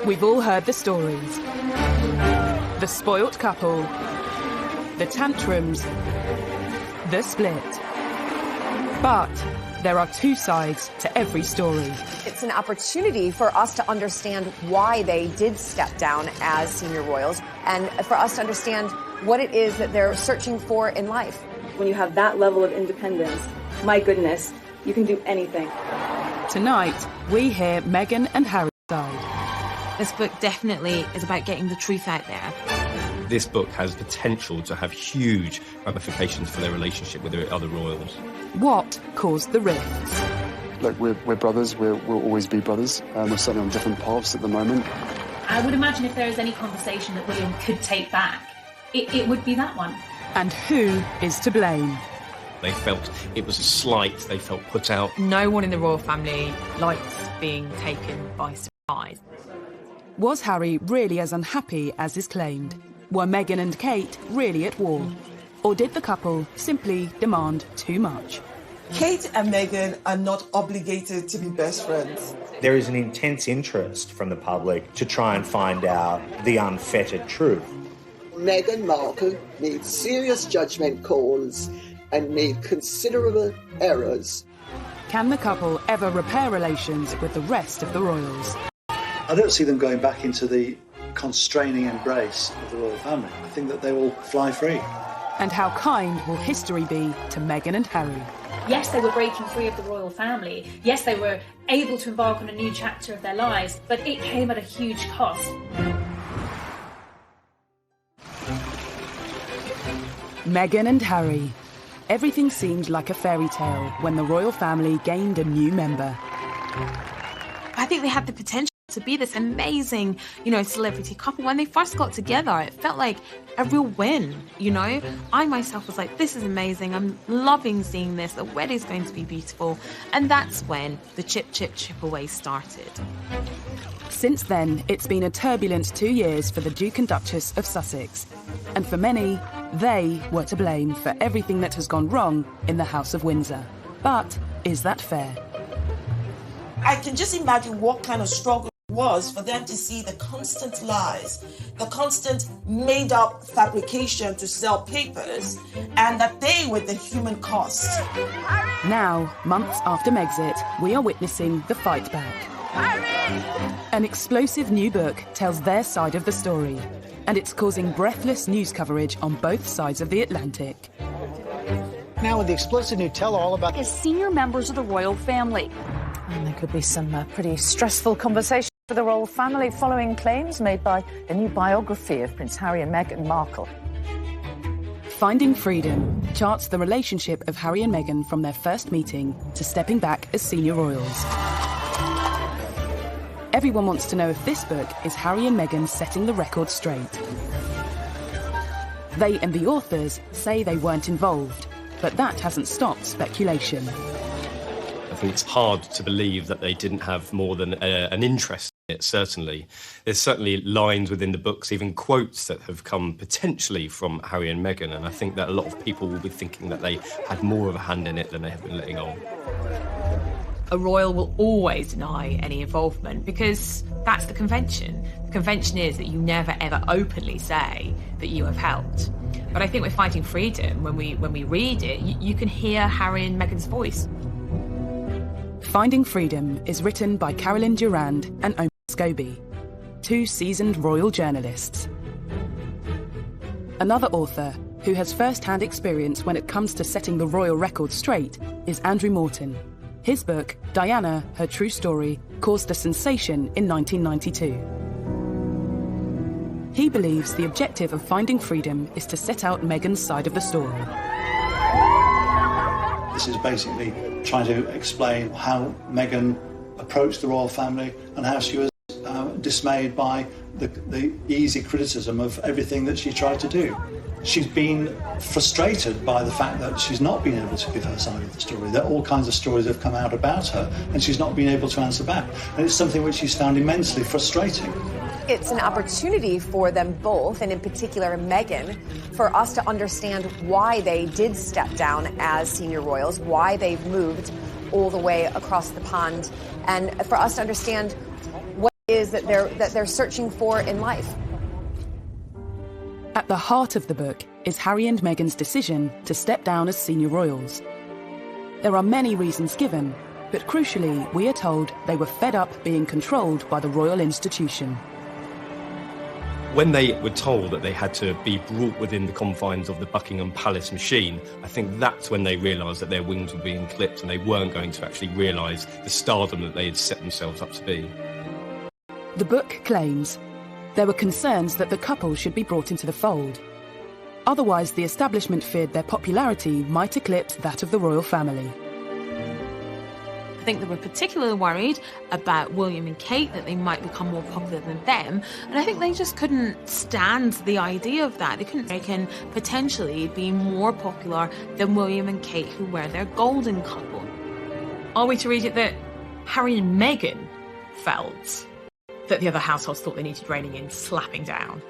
We've all heard the stories. The spoilt couple, the tantrums, the split. But there are two sides to every story. It's an opportunity for us to understand why they did step down as senior royals and for us to understand what it is that they're searching for in life. When you have that level of independence, my goodness, you can do anything. Tonight, we hear Meghan and Harry's side. This book definitely is about getting the truth out there. This book has potential to have huge ramifications for their relationship with the other royals. What caused the rifts? Look, we're brothers. We'll always be brothers. We're certainly on different paths at the moment. I would imagine if there is any conversation that William could take back, it would be that one. And who is to blame? They felt it was a slight, they felt put out. No one in the royal family likes being taken by surprise. Was Harry really as unhappy as is claimed? Were Meghan and Kate really at war? Or did the couple simply demand too much? Kate and Meghan are not obligated to be best friends. There is an intense interest from the public to try and find out the unfettered truth. Meghan Markle made serious judgment calls and made considerable errors. Can the couple ever repair relations with the rest of the royals? I don't see them going back into the constraining embrace of the royal family. I think that they will fly free. And how kind will history be to Meghan and Harry? Yes, they were breaking free of the royal family. Yes, they were able to embark on a new chapter of their lives, but it came at a huge cost. Meghan and Harry. Everything seemed like a fairy tale when the royal family gained a new member. I think they had the potential to be this amazing, celebrity couple. When they first got together, it felt like a real win, I myself was like, this is amazing. I'm loving seeing this. The wedding's going to be beautiful. And that's when the chip away started. Since then, it's been a turbulent 2 years for the Duke and Duchess of Sussex. And for many, they were to blame for everything that has gone wrong in the House of Windsor. But is that fair? I can just imagine what kind of struggle it was for them to see the constant lies, the constant made-up fabrication to sell papers, and that they were the human cost. Now, months after Megxit, we are witnessing the fight back. An explosive new book tells their side of the story, and it's causing breathless news coverage on both sides of the Atlantic. Now with the explosive new tell-all about as senior members of the royal family. And there could be some pretty stressful conversations for the royal family following claims made by a new biography of Prince Harry and Meghan Markle. Finding Freedom charts the relationship of Harry and Meghan from their first meeting to stepping back as senior royals. Everyone wants to know if this book is Harry and Meghan setting the record straight. They and the authors say they weren't involved, but that hasn't stopped speculation. I think it's hard to believe that they didn't have more than an interest in it, certainly. There's certainly lines within the books, even quotes that have come potentially from Harry and Meghan, and I think that a lot of people will be thinking that they had more of a hand in it than they have been letting on. A royal will always deny any involvement because that's the convention. The convention is that you never ever openly say that you have helped. But I think with Fighting Freedom, when we read it, you can hear Harry and Meghan's voice. Finding Freedom is written by Carolyn Durand and Omar Scobie, two seasoned royal journalists. Another author who has first-hand experience when it comes to setting the royal record straight is Andrew Morton. His book, Diana, Her True Story, caused a sensation in 1992. He believes the objective of Finding Freedom is to set out Meghan's side of the story. This is basically trying to explain how Meghan approached the royal family and how she was dismayed by the easy criticism of everything that she tried to do. She's been frustrated by the fact that she's not been able to give her side of the story, that all kinds of stories have come out about her and she's not been able to answer back. And it's something which she's found immensely frustrating. It's an opportunity for them both, and in particular Meghan, for us to understand why they did step down as senior royals, why they've moved all the way across the pond, and for us to understand is that they're searching for in life. At the heart of the book is Harry and Meghan's decision to step down as senior royals. There are many reasons given, but crucially, we are told they were fed up being controlled by the royal institution. When they were told that they had to be brought within the confines of the Buckingham Palace machine, I think that's when they realised that their wings were being clipped and they weren't going to actually realise the stardom that they had set themselves up to be. The book claims there were concerns that the couple should be brought into the fold. Otherwise, the establishment feared their popularity might eclipse that of the royal family. I think they were particularly worried about William and Kate, that they might become more popular than them. And I think they just couldn't stand the idea of that. They couldn't reckon potentially be more popular than William and Kate, who were their golden couple. Are we to read it that Harry and Meghan felt that the other households thought they needed reining in, slapping down?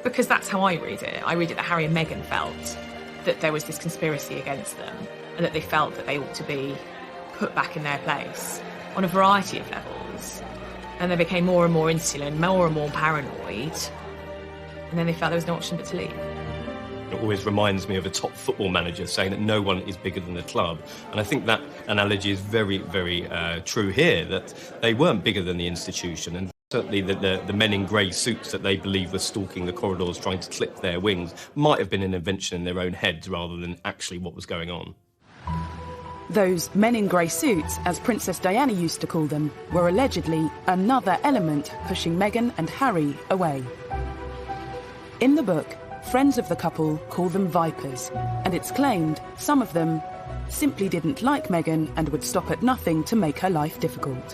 Because that's how I read it. I read it that Harry and Meghan felt that there was this conspiracy against them and that they felt that they ought to be put back in their place on a variety of levels. And they became more and more insular, more and more paranoid. And then they felt there was no option but to leave. It always reminds me of a top football manager saying that no one is bigger than the club. And I think that analogy is very, very true here, that they weren't bigger than the institution. And certainly the men in grey suits that they believe were stalking the corridors trying to clip their wings might have been an invention in their own heads rather than actually what was going on. Those men in grey suits, as Princess Diana used to call them, were allegedly another element pushing Meghan and Harry away. In the book, friends of the couple call them vipers, and it's claimed some of them simply didn't like Meghan and would stop at nothing to make her life difficult.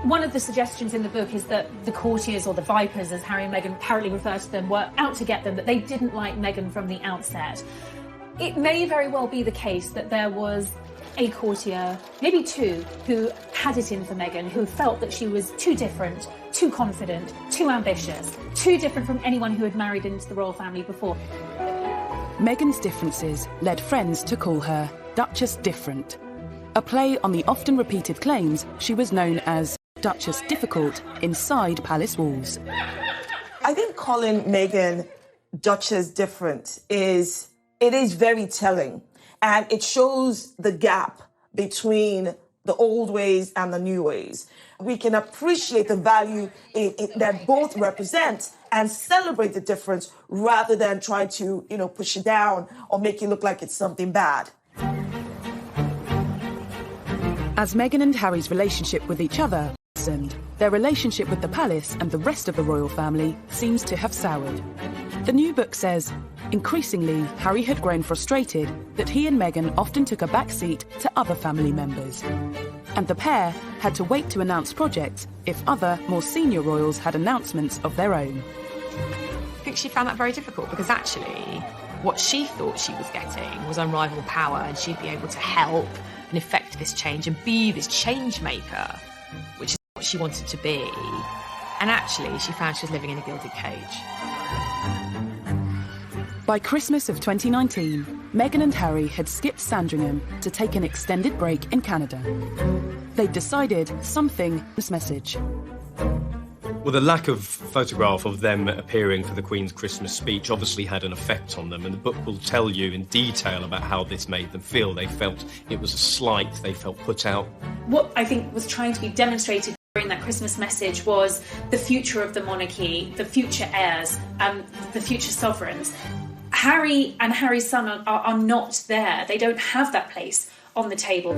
One of the suggestions in the book is that the courtiers, or the vipers as Harry and Meghan apparently refer to them, were out to get them, that they didn't like Meghan from the outset. It may very well be the case that there was a courtier, maybe two, who had it in for Meghan, who felt that she was too different, too confident, too ambitious, too different from anyone who had married into the royal family before. Meghan's differences led friends to call her Duchess Different, a play on the often repeated claims she was known as Duchess Difficult inside palace walls. I think calling Meghan Duchess Different is very telling, and it shows the gap between the old ways and the new ways. We can appreciate the value that both represent and celebrate the difference rather than try to, push it down or make it look like it's something bad. As Meghan and Harry's relationship with each other worsened, their relationship with the palace and the rest of the royal family seems to have soured. The new book says, increasingly, Harry had grown frustrated that he and Meghan often took a back seat to other family members. And the pair had to wait to announce projects if other, more senior royals had announcements of their own. I think she found that very difficult because actually what she thought she was getting was unrivaled power, and she'd be able to help and effect this change and be this change maker, which is what she wanted to be. And actually she found she was living in a gilded cage. By Christmas of 2019, Meghan and Harry had skipped Sandringham to take an extended break in Canada. They'd decided something was message. Well, the lack of photograph of them appearing for the Queen's Christmas speech obviously had an effect on them, and the book will tell you in detail about how this made them feel. They felt it was a slight, they felt put out. What I think was trying to be demonstrated during that Christmas message was the future of the monarchy, the future heirs, the future sovereigns. Harry and Harry's son are not there. They don't have that place on the table.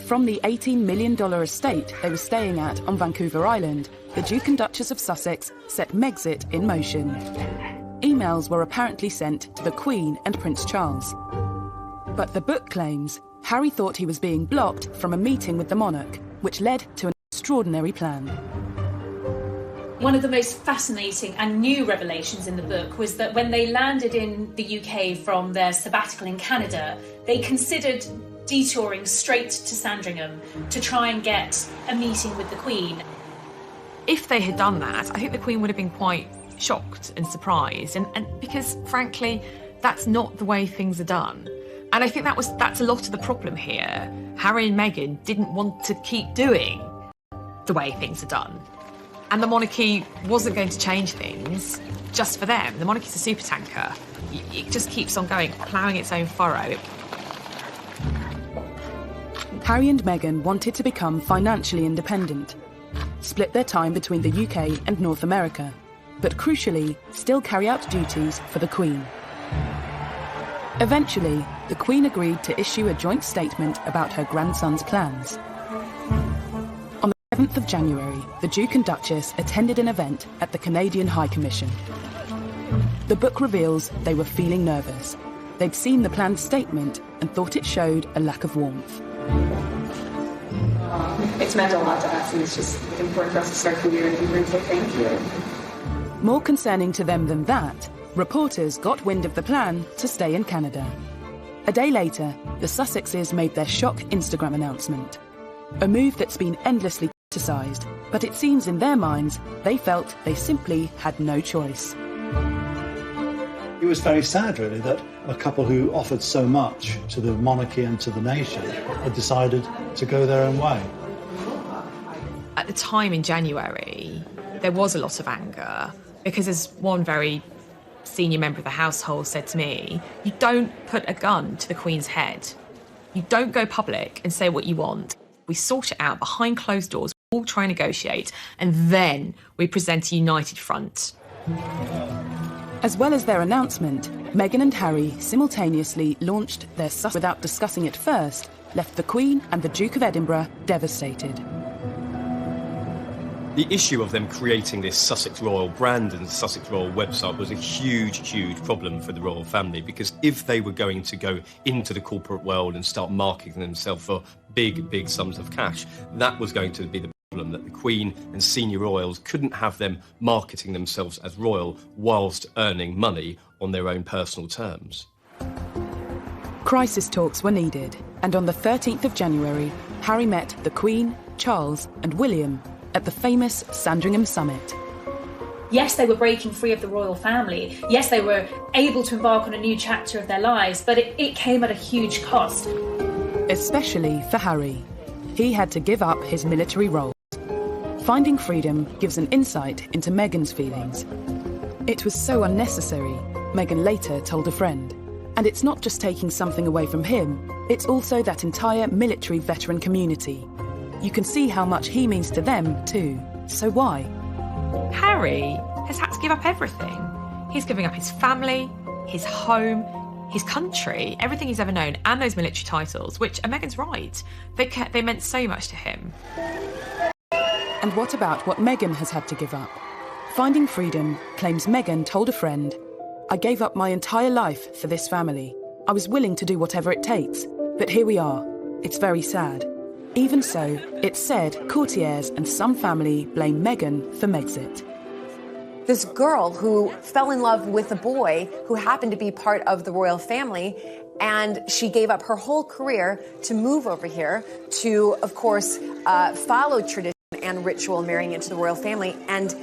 From the $18 million estate they were staying at on Vancouver Island, the Duke and Duchess of Sussex set Megxit in motion. Emails were apparently sent to the Queen and Prince Charles. But the book claims Harry thought he was being blocked from a meeting with the monarch, which led to an extraordinary plan. One of the most fascinating and new revelations in the book was that when they landed in the UK from their sabbatical in Canada, they considered detouring straight to Sandringham to try and get a meeting with the Queen. If they had done that, I think the Queen would have been quite shocked and surprised, and because, frankly, that's not the way things are done. And I think that's a lot of the problem here. Harry and Meghan didn't want to keep doing the way things are done. And the monarchy wasn't going to change things just for them. The monarchy's a supertanker. It just keeps on going, ploughing its own furrow. Harry and Meghan wanted to become financially independent, split their time between the UK and North America, but crucially, still carry out duties for the Queen. Eventually, the Queen agreed to issue a joint statement about her grandson's plans. On the 7th of January, the Duke and Duchess attended an event at the Canadian High Commission. The book reveals they were feeling nervous. They'd seen the planned statement and thought it showed a lack of warmth. It's meant a lot to us, and it's just important for us to start the year and say thank you. More concerning to them than that, reporters got wind of the plan to stay in Canada. A day later, the Sussexes made their shock Instagram announcement. A move that's been endlessly criticised, but it seems in their minds they felt they simply had no choice. It was very sad, really, that a couple who offered so much to the monarchy and to the nation had decided to go their own way. At the time in January, there was a lot of anger because, as one very senior member of the household said to me, you don't put a gun to the Queen's head. You don't go public and say what you want. We sort it out behind closed doors, we all try and negotiate, and then we present a united front. As well as their announcement, Meghan and Harry simultaneously launched their without discussing it first, left the Queen and the Duke of Edinburgh devastated. The issue of them creating this Sussex Royal brand and Sussex Royal website was a huge, huge problem for the royal family, because if they were going to go into the corporate world and start marketing themselves for big, big sums of cash, that was going to be the problem, that the Queen and senior royals couldn't have them marketing themselves as royal whilst earning money on their own personal terms. Crisis talks were needed, and on the 13th of January, Harry met the Queen, Charles and William at the famous Sandringham Summit. Yes, they were breaking free of the royal family. Yes, they were able to embark on a new chapter of their lives, but it came at a huge cost. Especially for Harry. He had to give up his military role. Finding Freedom gives an insight into Meghan's feelings. It was so unnecessary, Meghan later told a friend. And it's not just taking something away from him, it's also that entire military veteran community. You can see how much he means to them too. So why? Harry has had to give up everything. He's giving up his family, his home, his country, everything he's ever known, and those military titles, which, and Meghan's right, they meant so much to him. And what about what Meghan has had to give up? Finding Freedom claims Meghan told a friend, "I gave up my entire life for this family. I was willing to do whatever it takes, but here we are. It's very sad." Even so, it's said courtiers and some family blame Meghan for Megxit. This girl who fell in love with a boy who happened to be part of the royal family, and she gave up her whole career to move over here to, of course, follow tradition and ritual, marrying into the royal family, and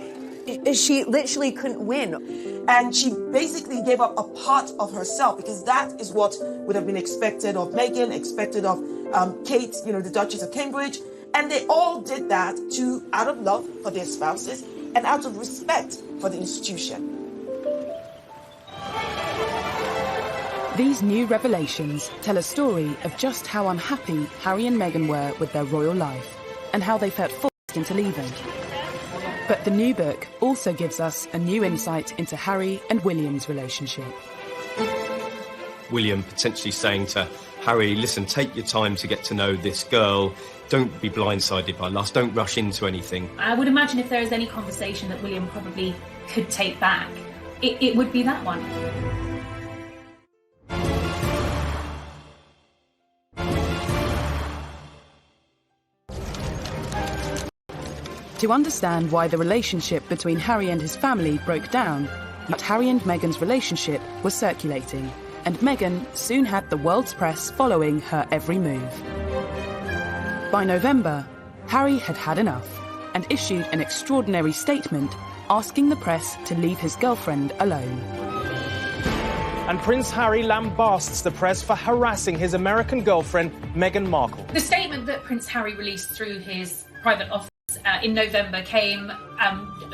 she literally couldn't win. And she basically gave up a part of herself, because that is what would have been expected of Meghan, expected of Kate, the Duchess of Cambridge. And they all did that out of love for their spouses and out of respect for the institution. These new revelations tell a story of just how unhappy Harry and Meghan were with their royal life and how they felt forced into leaving. But the new book also gives us a new insight into Harry and William's relationship. William potentially saying to Harry, listen, take your time to get to know this girl. Don't be blindsided by lust. Don't rush into anything. I would imagine if there is any conversation that William probably could take back, it would be that one. To understand why the relationship between Harry and his family broke down, yet Harry and Meghan's relationship was circulating, and Meghan soon had the world's press following her every move. By November, Harry had had enough and issued an extraordinary statement asking the press to leave his girlfriend alone. And Prince Harry lambasts the press for harassing his American girlfriend, Meghan Markle. The statement that Prince Harry released through his private office in November came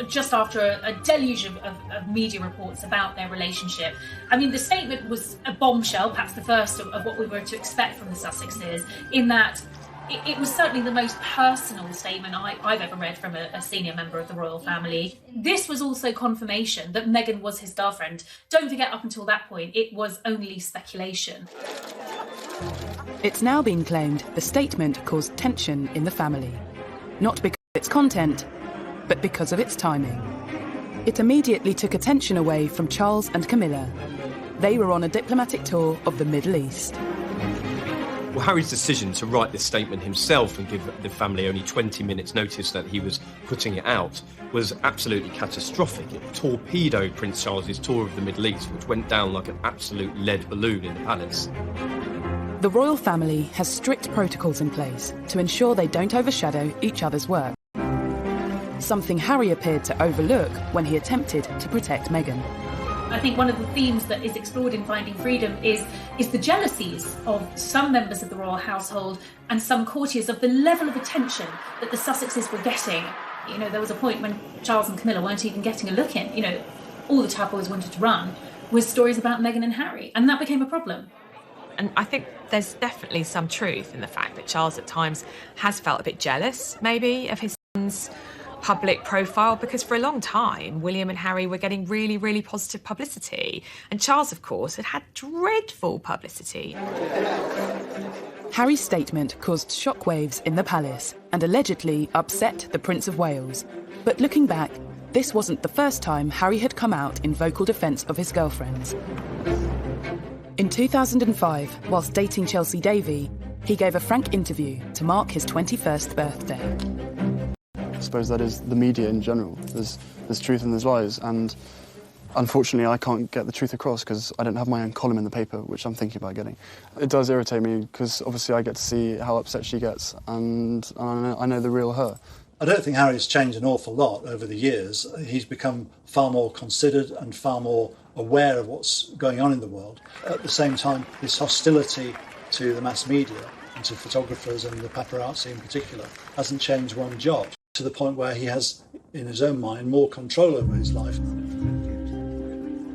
just after a deluge of media reports about their relationship. I mean, the statement was a bombshell, perhaps the first of what we were to expect from the Sussexes, in that it was certainly the most personal statement I've ever read from a senior member of the royal family. This was also confirmation that Meghan was his girlfriend. Don't forget, up until that point, it was only speculation. It's now been claimed the statement caused tension in the family. Not because of its content, but because of its timing. It immediately took attention away from Charles and Camilla. They were on a diplomatic tour of the Middle East. Well, Harry's decision to write this statement himself and give the family only 20 minutes notice that he was putting it out was absolutely catastrophic. It torpedoed Prince Charles's tour of the Middle East, which went down like an absolute lead balloon in the palace. The royal family has strict protocols in place to ensure they don't overshadow each other's work. Something Harry appeared to overlook when he attempted to protect Meghan. I think one of the themes that is explored in Finding Freedom is the jealousies of some members of the royal household and some courtiers of the level of attention that the Sussexes were getting. You know, there was a point when Charles and Camilla weren't even getting a look in. You know, all the tabloids wanted to run was stories about Meghan and Harry, and that became a problem. And I think there's definitely some truth in the fact that Charles at times has felt a bit jealous, maybe, of his son's public profile, because for a long time William and Harry were getting really, really positive publicity, and Charles, of course, had dreadful publicity. Harry's statement caused shockwaves in the palace and allegedly upset the Prince of Wales. But looking back, this wasn't the first time Harry had come out in vocal defence of his girlfriends. In 2005, whilst dating Chelsea Davy, he gave a frank interview to mark his 21st birthday. I suppose that is the media in general. There's truth and there's lies, and unfortunately I can't get the truth across because I don't have my own column in the paper, which I'm thinking about getting. It does irritate me because obviously I get to see how upset she gets, and I know the real her. I don't think Harry's changed an awful lot over the years. He's become far more considered and far more aware of what's going on in the world. At the same time, his hostility to the mass media and to photographers and the paparazzi in particular hasn't changed one jot, to the point where he has, in his own mind, more control over his life.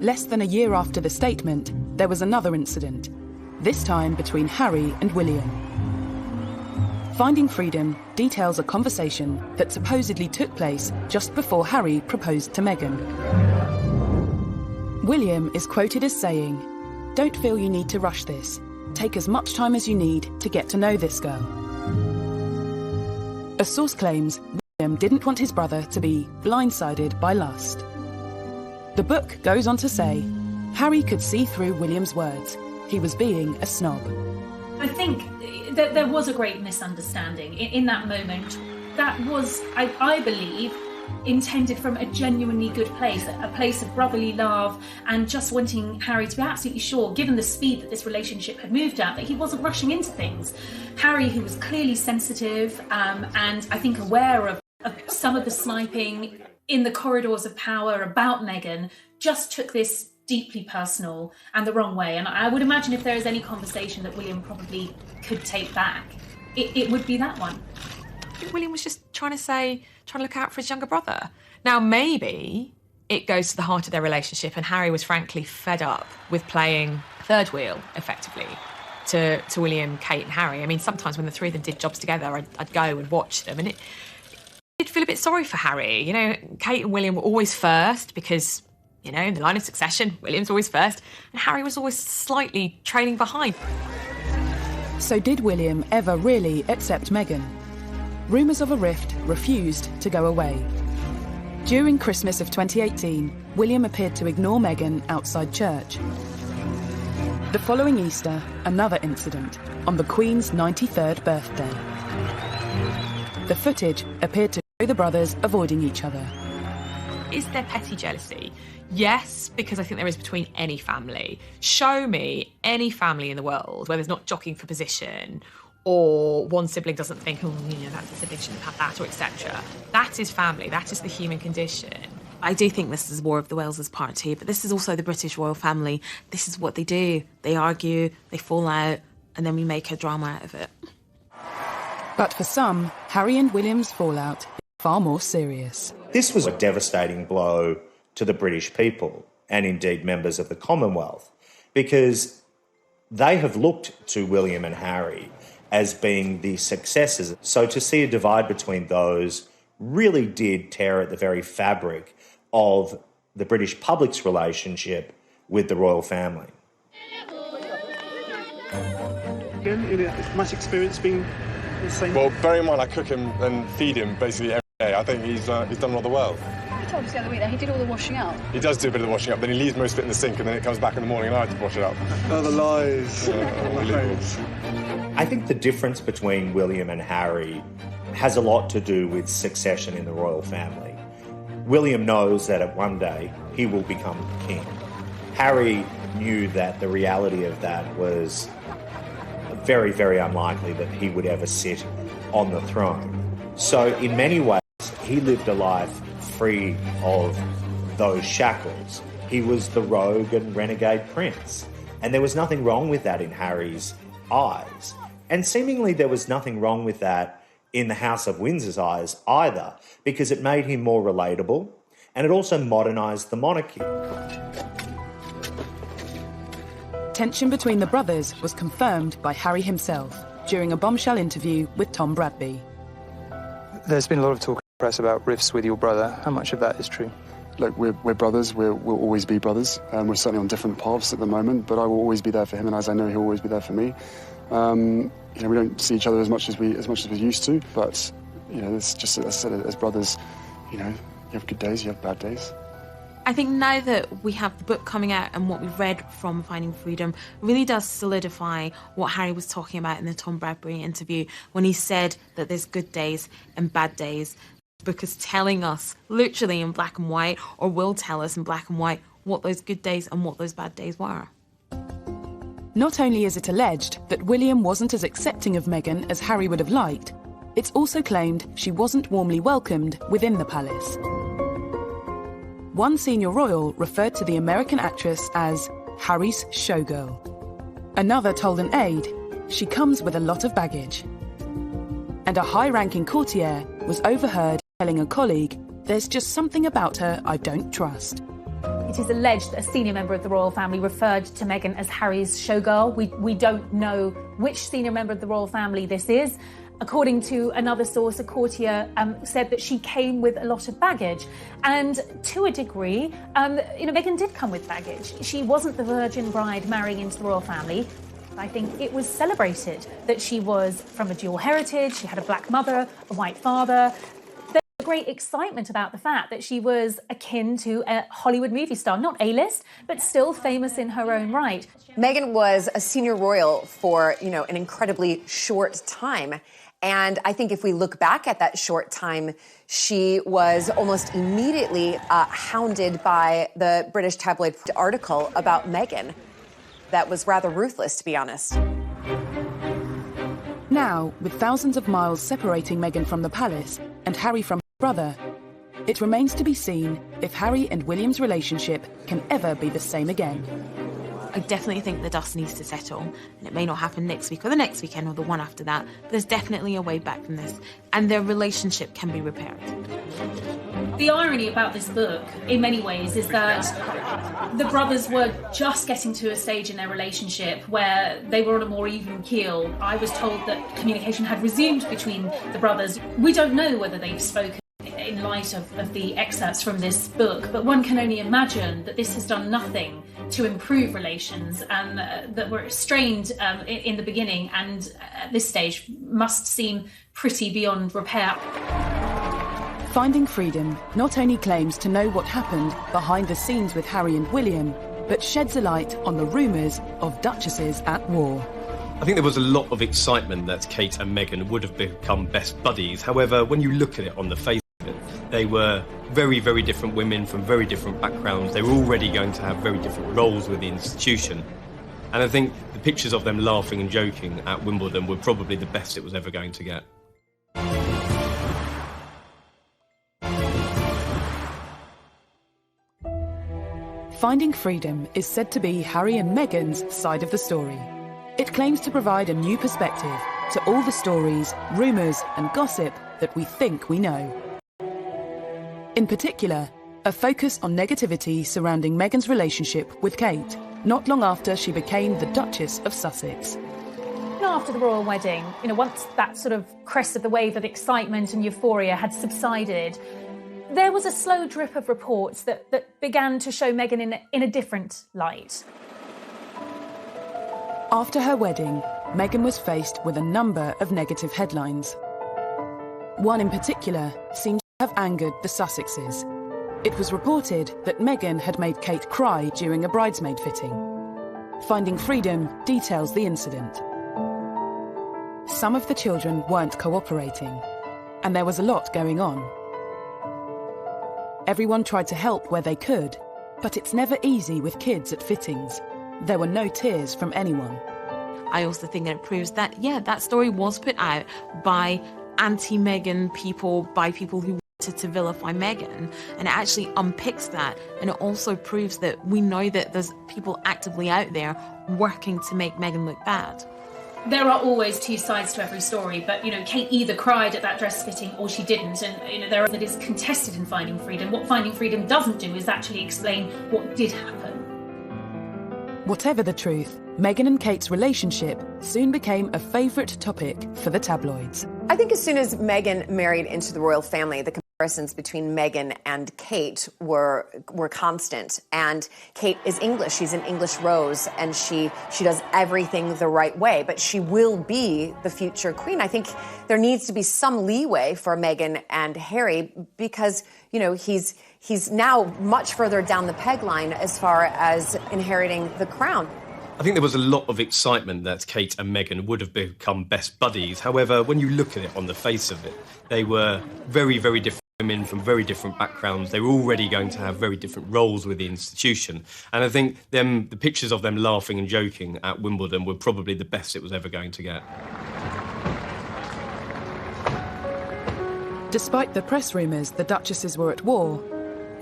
Less than a year after the statement, there was another incident, this time between Harry and William. Finding Freedom details a conversation that supposedly took place just before Harry proposed to Meghan. William is quoted as saying, "Don't feel you need to rush this. Take as much time as you need to get to know this girl." A source claims William didn't want his brother to be blindsided by lust. The book goes on to say, Harry could see through William's words. He was being a snob. I think that there was a great misunderstanding in that moment. That was, I believe, intended from a genuinely good place, a place of brotherly love and just wanting Harry to be absolutely sure, given the speed that this relationship had moved at, that he wasn't rushing into things. Harry, who was clearly sensitive and I think aware of some of the sniping in the corridors of power about Meghan, just took this deeply personal and the wrong way. And I would imagine if there is any conversation that William probably could take back, it would be that one. I think William was just trying to look out for his younger brother. Now, maybe it goes to the heart of their relationship, and Harry was frankly fed up with playing third wheel, effectively, to William, Kate and Harry. I mean, sometimes when the three of them did jobs together, I'd go and watch them, and it did feel a bit sorry for Harry. You know, Kate and William were always first because, you know, in the line of succession, William's always first, and Harry was always slightly trailing behind. So did William ever really accept Meghan? Rumours of a rift refused to go away. During Christmas of 2018, William appeared to ignore Meghan outside church. The following Easter, another incident, on the Queen's 93rd birthday. The footage appeared to show the brothers avoiding each other. Is there petty jealousy? Yes, because I think there is between any family. Show me any family in the world where there's not jockeying for position, or one sibling doesn't think, oh, you know, that sibling shouldn't have that, or etc. That is family. That is the human condition. I do think this is War of the Wales' part too, but this is also the British royal family. This is what they do. They argue, they fall out, and then we make a drama out of it. But for some, Harry and William's fallout is far more serious. This was a devastating blow to the British people and indeed members of the Commonwealth, because they have looked to William and Harry as being the successors. So to see a divide between those really did tear at the very fabric of the British public's relationship with the royal family. Much experience being the same? Well, bearing in mind I cook him and feed him basically every day, I think he's done rather well. You told us the other week that he did all the washing up. He does do a bit of the washing up, then he leaves most of it in the sink and then it comes back in the morning and I have to wash it up. Oh, the lies. I think the difference between William and Harry has a lot to do with succession in the royal family. William knows that at one day he will become king. Harry knew that the reality of that was very, very unlikely that he would ever sit on the throne. So in many ways, he lived a life free of those shackles. He was the rogue and renegade prince. And there was nothing wrong with that in Harry's eyes. And seemingly there was nothing wrong with that in the House of Windsor's eyes either, because it made him more relatable and it also modernised the monarchy. Tension between the brothers was confirmed by Harry himself during a bombshell interview with Tom Bradby. There's been a lot of talk in the press about rifts with your brother. How much of that is true? Look, we're brothers. We'll always be brothers. We're certainly on different paths at the moment, but I will always be there for him, and as I know he'll always be there for me. We don't see each other as much as we used to, but it's just, as I said, as brothers, you have good days, you have bad days. I think now that we have the book coming out and what we've read from Finding Freedom really does solidify what Harry was talking about in the Tom Bradby interview when he said that there's good days and bad days. The book is telling us literally in black and white, or will tell us in black and white, what those good days and what those bad days were. Not only is it alleged that William wasn't as accepting of Meghan as Harry would have liked, it's also claimed she wasn't warmly welcomed within the palace. One senior royal referred to the American actress as Harry's showgirl. Another told an aide she comes with a lot of baggage. And a high-ranking courtier was overheard telling a colleague, "There's just something about her I don't trust." It is alleged that a senior member of the royal family referred to Meghan as Harry's showgirl. We don't know which senior member of the royal family this is. According to another source, a courtier said that she came with a lot of baggage. And to a degree, Meghan did come with baggage. She wasn't the virgin bride marrying into the royal family. I think it was celebrated that she was from a dual heritage. She had a black mother, a white father. There's great excitement about the fact that she was akin to a Hollywood movie star, not A-list, but still famous in her own right. Meghan was a senior royal for, an incredibly short time. And I think if we look back at that short time, she was almost immediately hounded by the British tabloid article about Meghan. That was rather ruthless, to be honest. Now, with thousands of miles separating Meghan from the palace and Harry from her brother, it remains to be seen if Harry and William's relationship can ever be the same again. I definitely think the dust needs to settle, and it may not happen next week or the next weekend or the one after that, but there's definitely a way back from this, and their relationship can be repaired. The irony about this book, in many ways, is that the brothers were just getting to a stage in their relationship where they were on a more even keel. I was told that communication had resumed between the brothers. We don't know whether they've spoken in light of the excerpts from this book, but one can only imagine that this has done nothing to improve relations that were strained in the beginning and at this stage must seem pretty beyond repair. Finding Freedom not only claims to know what happened behind the scenes with Harry and William, but sheds a light on the rumours of duchesses at war. I think there was a lot of excitement that Kate and Meghan would have become best buddies. However, when you look at it on the face of it, they were very, very different women from very different backgrounds. They were already going to have very different roles with the institution. And I think the pictures of them laughing and joking at Wimbledon were probably the best it was ever going to get. Finding Freedom is said to be Harry and Meghan's side of the story. It claims to provide a new perspective to all the stories, rumours and gossip that we think we know. In particular, a focus on negativity surrounding Meghan's relationship with Kate, not long after she became the Duchess of Sussex. After the royal wedding, once that sort of crest of the wave of excitement and euphoria had subsided, there was a slow drip of reports that began to show Meghan in a different light. After her wedding, Meghan was faced with a number of negative headlines. One in particular seems to have angered the Sussexes. It was reported that Meghan had made Kate cry during a bridesmaid fitting. Finding Freedom details the incident. Some of the children weren't cooperating, and there was a lot going on. Everyone tried to help where they could, but it's never easy with kids at fittings. There were no tears from anyone. I also think that it proves that, that story was put out by anti-Meghan people, by people who wanted to vilify Meghan, and it actually unpicks that, and it also proves that we know that there's people actively out there working to make Meghan look bad. There are always two sides to every story, but, Kate either cried at that dress fitting or she didn't, and, there that is contested in Finding Freedom. What Finding Freedom doesn't do is actually explain what did happen. Whatever the truth, Meghan and Kate's relationship soon became a favourite topic for the tabloids. I think as soon as Meghan married into the royal family, the comparisons between Meghan and Kate were constant. And Kate is English. She's an English rose, and she does everything the right way. But she will be the future queen. I think there needs to be some leeway for Meghan and Harry because, he's now much further down the peg line as far as inheriting the crown. I think there was a lot of excitement that Kate and Meghan would have become best buddies. However, when you look at it on the face of it, they were very, very different women from very different backgrounds. They were already going to have very different roles with the institution. And I think the pictures of them laughing and joking at Wimbledon were probably the best it was ever going to get. Despite the press rumours the Duchesses were at war,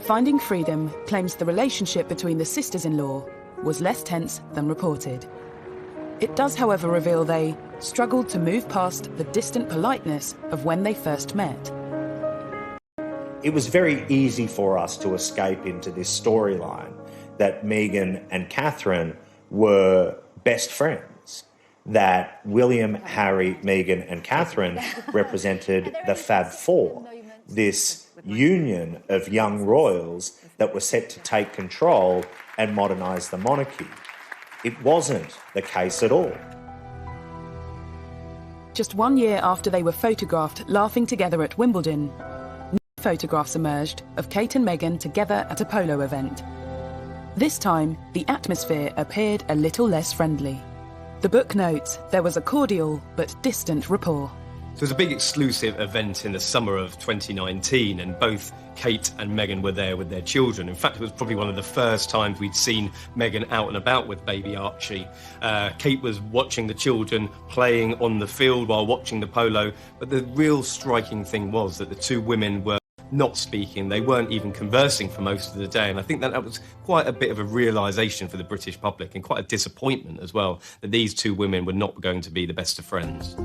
Finding Freedom claims the relationship between the sisters-in-law was less tense than reported. It does, however, reveal they struggled to move past the distant politeness of when they first met. It was very easy for us to escape into this storyline that Meghan and Catherine were best friends, that William, Harry, Meghan and Catherine represented the Fab Four, this union of young royals that were set to take control and modernise the monarchy. It wasn't the case at all. Just 1 year after they were photographed laughing together at Wimbledon, new photographs emerged of Kate and Meghan together at a polo event. This time, the atmosphere appeared a little less friendly. The book notes there was a cordial but distant rapport. So it was a big exclusive event in the summer of 2019, and both Kate and Meghan were there with their children. In fact, it was probably one of the first times we'd seen Meghan out and about with baby Archie. Kate was watching the children playing on the field while watching the polo, but the real striking thing was that the two women were not speaking. They weren't even conversing for most of the day, and I think that was quite a bit of a realisation for the British public and quite a disappointment as well, that these two women were not going to be the best of friends.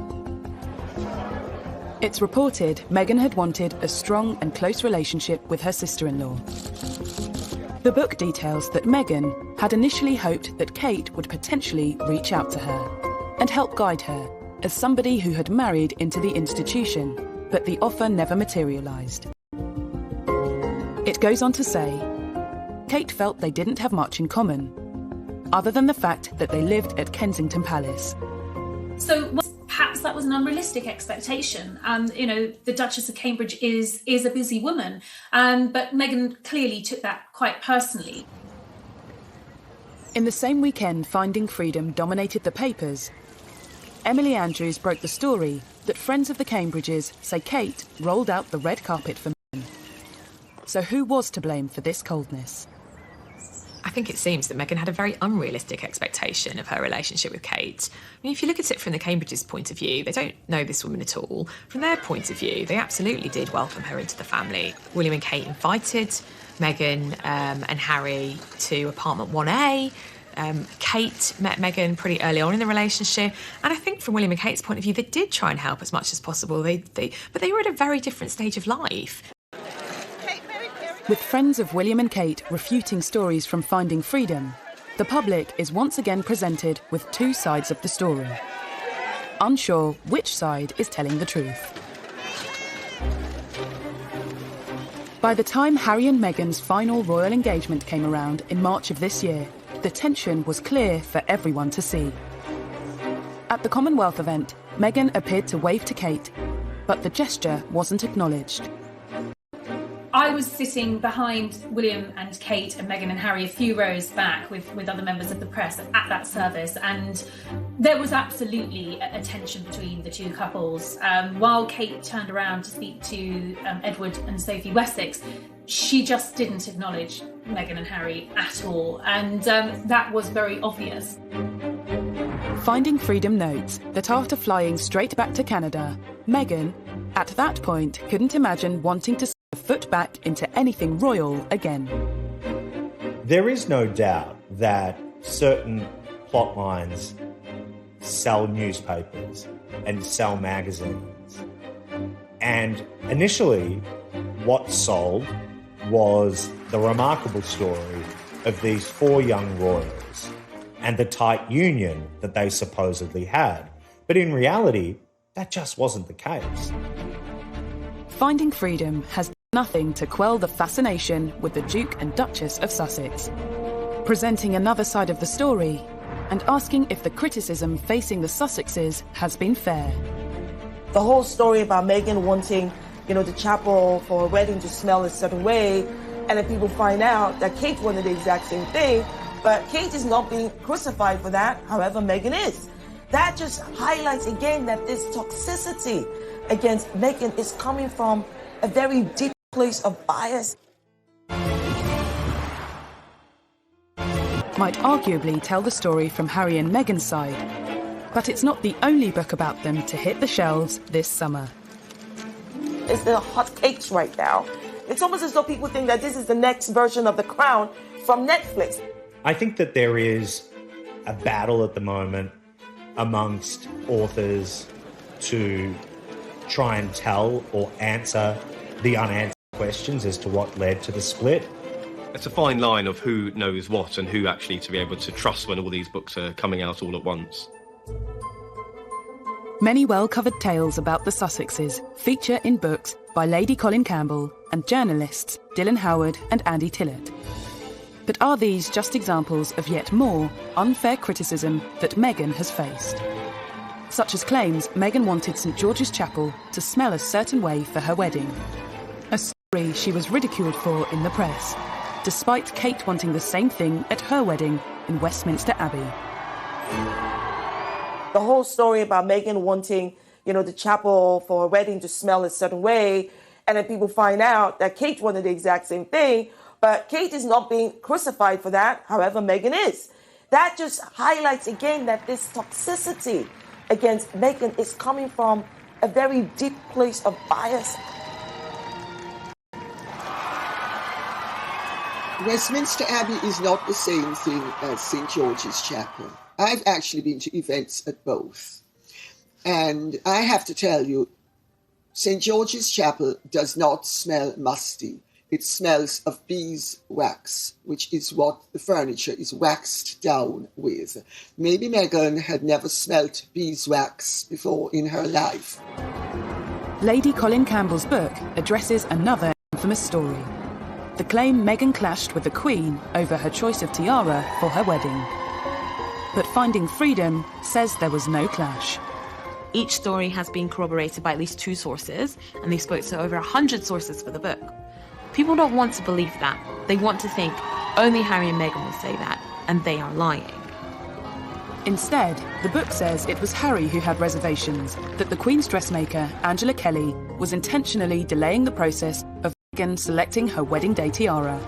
It's reported Meghan had wanted a strong and close relationship with her sister-in-law. The book details that Meghan had initially hoped that Kate would potentially reach out to her and help guide her as somebody who had married into the institution, but the offer never materialised. It goes on to say, Kate felt they didn't have much in common, other than the fact that they lived at Kensington Palace. So perhaps that was an unrealistic expectation. The Duchess of Cambridge is a busy woman, but Meghan clearly took that quite personally. In the same weekend Finding Freedom dominated the papers, Emily Andrews broke the story that friends of the Cambridges say Kate rolled out the red carpet for Meghan. So who was to blame for this coldness? I think it seems that Meghan had a very unrealistic expectation of her relationship with Kate. I mean, if you look at it from the Cambridges' point of view, they don't know this woman at all. From their point of view, they absolutely did welcome her into the family. William and Kate invited Meghan and Harry to apartment 1A. Kate met Meghan pretty early on in the relationship, and I think from William and Kate's point of view, they did try and help as much as possible. But they were at a very different stage of life. Kate, Mary With friends of William and Kate refuting stories from Finding Freedom, the public is once again presented with two sides of the story, unsure which side is telling the truth. By the time Harry and Meghan's final royal engagement came around in March of this year, the tension was clear for everyone to see. At the Commonwealth event, Meghan appeared to wave to Kate, but the gesture wasn't acknowledged. I was sitting behind William and Kate and Meghan and Harry a few rows back with other members of the press at that service, and there was absolutely a tension between the two couples. While Kate turned around to speak to Edward and Sophie Wessex, she just didn't acknowledge Meghan and Harry at all, and that was very obvious. Finding Freedom notes that after flying straight back to Canada, Meghan, at that point, couldn't imagine wanting to a foot back into anything royal again. There is no doubt that certain plot lines sell newspapers and sell magazines. And initially, what sold was the remarkable story of these four young royals and the tight union that they supposedly had. But in reality, that just wasn't the case. Finding Freedom has nothing to quell the fascination with the Duke and Duchess of Sussex, presenting another side of the story and asking if the criticism facing the Sussexes has been fair. The whole story about Meghan wanting, the chapel for her wedding to smell a certain way, and then people find out that Kate wanted the exact same thing, but Kate is not being crucified for that, however Meghan is. That just highlights again that this toxicity against Meghan is coming from a very deep place of bias. Might arguably tell the story from Harry and Meghan's side, but it's not the only book about them to hit the shelves this summer. It's the hot cakes right now. It's almost as though people think that this is the next version of The Crown from Netflix. I think that there is a battle at the moment amongst authors to try and tell or answer the unanswered questions as to what led to the split. It's a fine line of who knows what and who actually to be able to trust when all these books are coming out all at once. Many well-covered tales about the Sussexes feature in books by Lady Colin Campbell and journalists Dylan Howard and Andy Tillett. But are these just examples of yet more unfair criticism that Meghan has faced? Such as claims Meghan wanted St George's Chapel to smell a certain way for her wedding. A story she was ridiculed for in the press, despite Kate wanting the same thing at her wedding in Westminster Abbey. The whole story about Meghan wanting, the chapel for her wedding to smell a certain way, and then people find out that Kate wanted the exact same thing, but Kate is not being crucified for that, however Meghan is. That just highlights again that this toxicity against Meghan is coming from a very deep place of bias. Westminster Abbey is not the same thing as St George's Chapel. I've actually been to events at both. And I have to tell you, St George's Chapel does not smell musty. It smells of beeswax, which is what the furniture is waxed down with. Maybe Meghan had never smelt beeswax before in her life. Lady Colin Campbell's book addresses another infamous story. The claim Meghan clashed with the Queen over her choice of tiara for her wedding. But Finding Freedom says there was no clash. Each story has been corroborated by at least 2 sources, and they spoke to over 100 sources for the book. People don't want to believe that. They want to think only Harry and Meghan will say that, and they are lying. Instead, the book says it was Harry who had reservations, that the Queen's dressmaker, Angela Kelly, was intentionally delaying the process of Meghan selecting her wedding day tiara.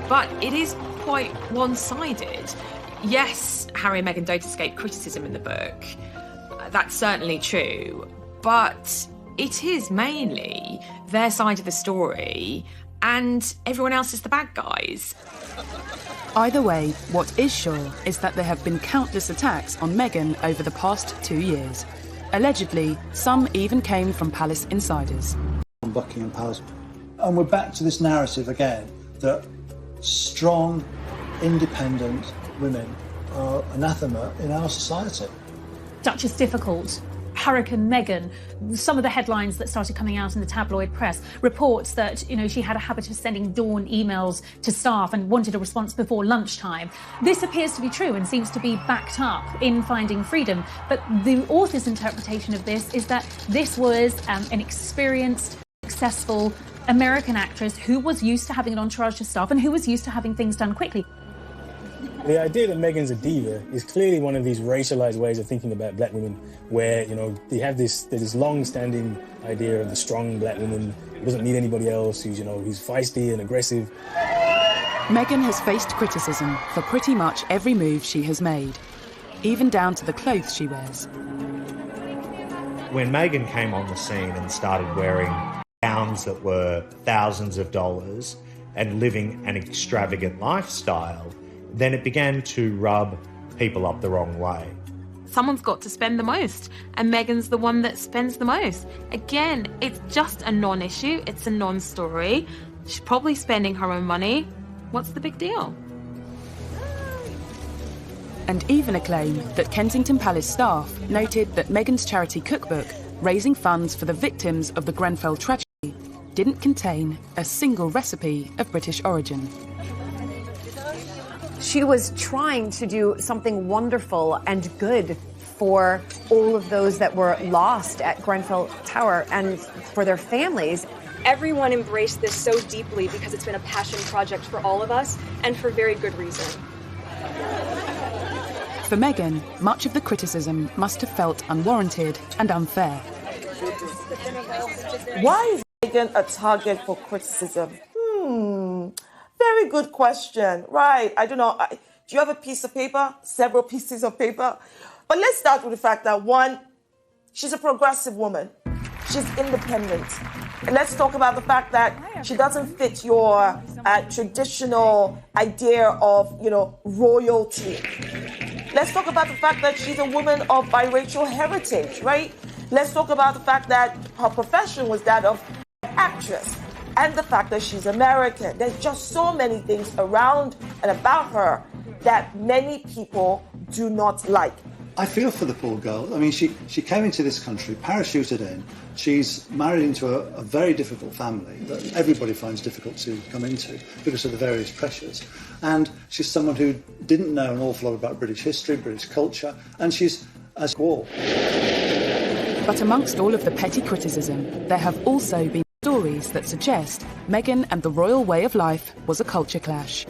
But it is quite one-sided. Yes, Harry and Meghan don't escape criticism in the book. That's certainly true. But it is mainly their side of the story, and everyone else is the bad guys. Either way, what is sure is that there have been countless attacks on Meghan over the past 2 years. Allegedly, some even came from palace insiders. Buckingham Palace And we're back to this narrative again, that strong, independent women are anathema in our society. Duchess difficult. Hurricane Meghan, some of the headlines that started coming out in the tabloid press, reports that, she had a habit of sending dawn emails to staff and wanted a response before lunchtime. This appears to be true and seems to be backed up in Finding Freedom. But the author's interpretation of this is that this was an experienced, successful American actress who was used to having an entourage of staff and who was used to having things done quickly. The idea that Meghan's a diva is clearly one of these racialized ways of thinking about black women where, they have this long-standing idea of the strong black woman who doesn't need anybody else, who's feisty and aggressive. Meghan has faced criticism for pretty much every move she has made, even down to the clothes she wears. When Meghan came on the scene and started wearing gowns that were thousands of dollars and living an extravagant lifestyle, then it began to rub people up the wrong way. Someone's got to spend the most, and Meghan's the one that spends the most. Again, it's just a non-issue, it's a non-story. She's probably spending her own money. What's the big deal? And even a claim that Kensington Palace staff noted that Meghan's charity cookbook, raising funds for the victims of the Grenfell tragedy, didn't contain a single recipe of British origin. She was trying to do something wonderful and good for all of those that were lost at Grenfell Tower and for their families. Everyone embraced this so deeply because it's been a passion project for all of us, and for very good reason. For Meghan, much of the criticism must have felt unwarranted and unfair. Why is Meghan a target for criticism? Very good question. Right. I don't know. Do you have a piece of paper? Several pieces of paper? But let's start with the fact that, one, she's a progressive woman. She's independent. And let's talk about the fact that she doesn't fit your traditional idea of, royalty. Let's talk about the fact that she's a woman of biracial heritage, right? Let's talk about the fact that her profession was that of actress. And the fact that she's American. There's just so many things around and about her that many people do not like. I feel for the poor girl. I mean, she came into this country, parachuted in. She's married into a very difficult family that everybody finds difficult to come into because of the various pressures. And she's someone who didn't know an awful lot about British history, British culture, and she's as war. But amongst all of the petty criticism, there have also been stories that suggest Meghan and the royal way of life was a culture clash.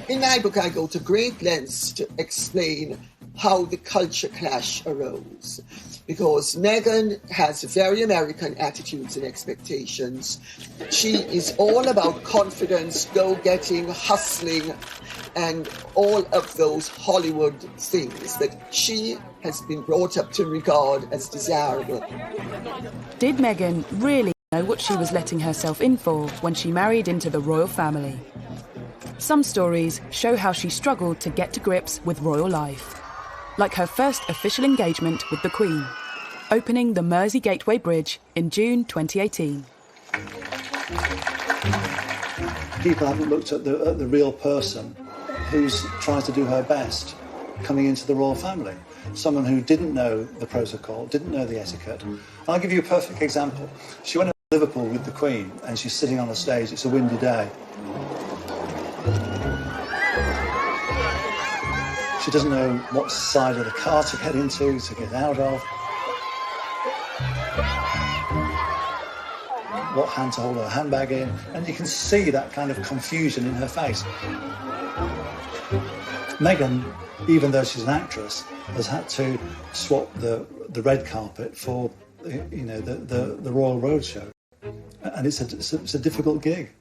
In my book, I go to great lengths to explain how the culture clash arose. Because Meghan has very American attitudes and expectations. She is all about confidence, go-getting, hustling, and all of those Hollywood things that she has been brought up to regard as desirable. Did Meghan really know what she was letting herself in for when she married into the royal family? Some stories show how she struggled to get to grips with royal life, like her first official engagement with the Queen, opening the Mersey Gateway Bridge in June 2018. People haven't looked at the real person who's tried to do her best coming into the royal family. Someone who didn't know the protocol, didn't know the etiquette. And I'll give you a perfect example. She went to Liverpool with the Queen and she's sitting on a stage. It's a windy day. She doesn't know what side of the car to get into, to get out of, what hand to hold her handbag in, and you can see that kind of confusion in her face. Meghan, even though she's an actress, has had to swap the red carpet for the Royal Road show, and it's a difficult gig.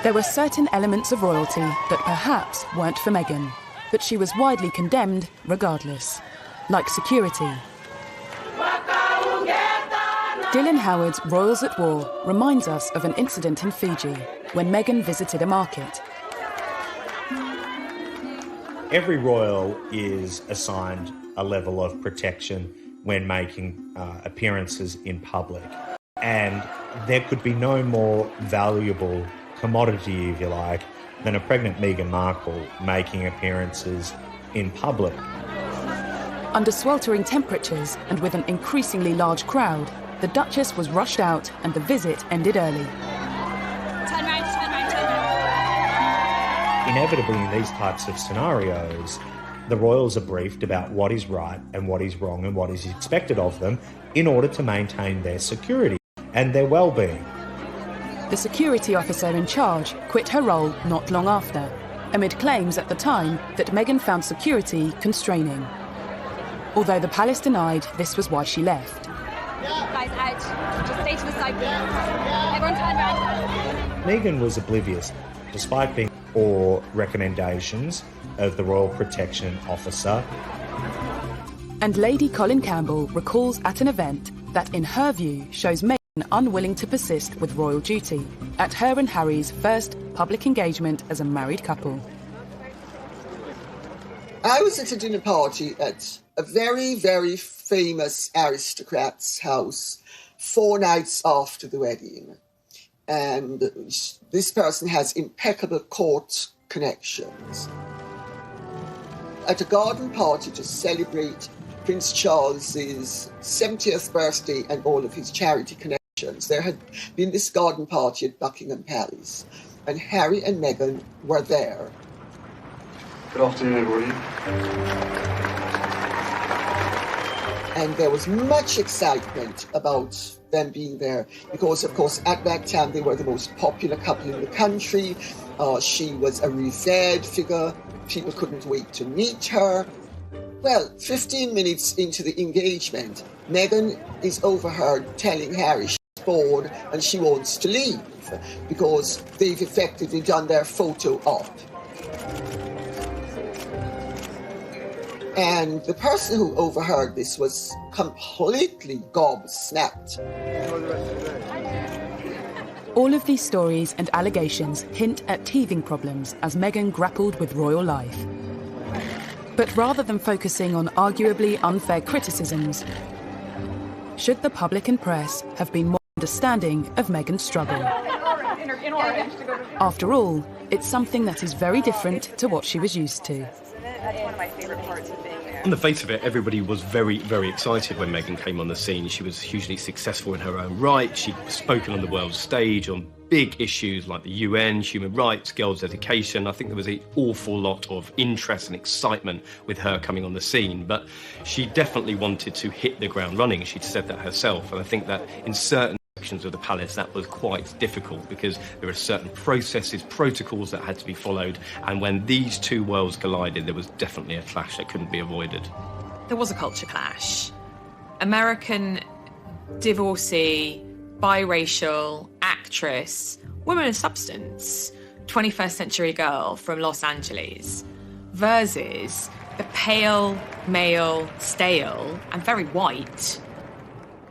There were certain elements of royalty that perhaps weren't for Meghan, but she was widely condemned regardless, like security. Dylan Howard's Royals at War reminds us of an incident in Fiji when Meghan visited a market. Every royal is assigned a level of protection when making appearances in public. And there could be no more valuable commodity, if you like, than a pregnant Meghan Markle making appearances in public. Under sweltering temperatures and with an increasingly large crowd, the Duchess was rushed out and the visit ended early. Turn round, turn round, turn round. Inevitably, in these types of scenarios, the royals are briefed about what is right and what is wrong and what is expected of them in order to maintain their security and their well-being. The security officer in charge quit her role not long after, amid claims at the time that Meghan found security constraining. Although the palace denied this was why she left. Guys, out. Just stay to the side, please. Everyone turn round. Meghan was oblivious, despite being or recommendations of the Royal Protection Officer. And Lady Colin Campbell recalls at an event that, in her view, shows Meghan unwilling to persist with royal duty at her and Harry's first public engagement as a married couple. I was at a dinner party at a very, very famous aristocrat's house 4 nights after the wedding. And this person has impeccable court connections. At a garden party to celebrate Prince Charles's 70th birthday and all of his charity connections, there had been this garden party at Buckingham Palace, and Harry and Meghan were there. Good afternoon, everybody. And there was much excitement about them being there because, of course, at that time they were the most popular couple in the country. She was a revered figure. People couldn't wait to meet her. Well, 15 minutes into the engagement, Meghan is overheard telling Harry she's bored and she wants to leave because they've effectively done their photo op. And the person who overheard this was completely gobsmacked. All of these stories and allegations hint at teething problems as Meghan grappled with royal life. But rather than focusing on arguably unfair criticisms, should the public and press have been more understanding of Meghan's struggle? After all, it's something that is very different to what she was used to. That's one of my favorite parts of being there. On the face of it, everybody was very, very excited when Meghan came on the scene. She was hugely successful in her own right. She'd spoken on the world stage on big issues like the UN, human rights, girls' education. I think there was an awful lot of interest and excitement with her coming on the scene. But she definitely wanted to hit the ground running. She'd said that herself. And I think that in certain sections of the palace that was quite difficult because there are certain processes, protocols that had to be followed, and when these two worlds collided there was definitely a clash that couldn't be avoided. There was a culture clash. American divorcee, biracial, actress, woman of substance, 21st century girl from Los Angeles versus the pale, male, stale and very white